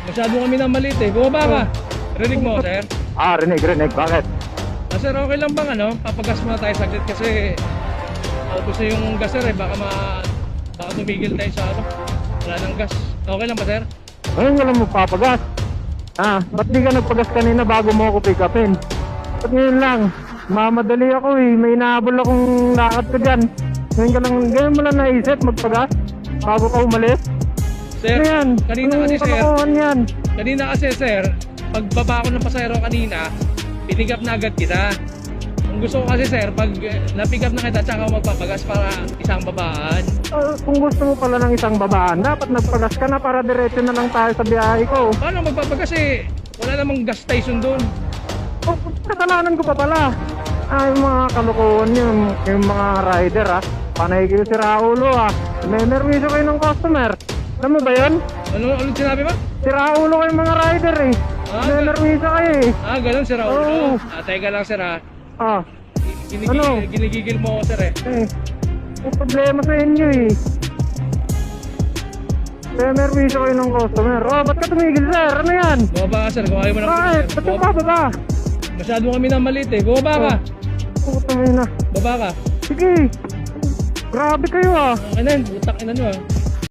Masyado kami na maliit eh. Bumaba ka. Rinig mo, sir? Rinig. Bakit? Sir, okay lang bang papagas muna tayo saglit kasi ubos na yung gas sir eh. Baka tumigil tayo sa wala ng gas. Okay lang ba, sir? Ngayon ka lang magpapagas. Ba't di ka nagpagas kanina bago mo ako pick upin? Ba't ngayon lang? Mamadali ako eh. May inahabol akong lakad ko dyan. Ngayon mo lang naisip magpagas bago ka umalis? Sir, yan? kanina kasi sir, yan? kanina kasi sir, pagbaba ko ng pasahero kanina, pinig up na agad kita. Kung gusto ko kasi sir, pag na-pick up na kita, tsaka ako magpapagas para isang babaan. Kung gusto mo pala ng isang babaan, dapat nagpagas ka na para diretso na lang tayo sa biyahe ko. Paano magpapagas eh? Wala namang gas station doon. Kasalanan ko pa pala. Yung mga kalokohan yung mga rider panay kayo si Raulo May nervisyo kayo ng customer. Alam mo ba yun? Ano sinabi mo? Si Raulo kayo mga rider eh. May nervisyo kayo eh. Ganun si Raul. Oo. Teka lang sir Ginigigil mo ako sir eh. May problema sa inyo eh. May nervisyo kayo ng customer. Ba't ka tumigil sir? Ano yan? Bumaba ka sir, kung ayaw mo na. Bakit? Ba't ka bababa? Masyado kami na maliit eh. Bumaba ka. Puta mo na. Baba ka. Sige. Grabe kayo Ano yun? Butak ina nyo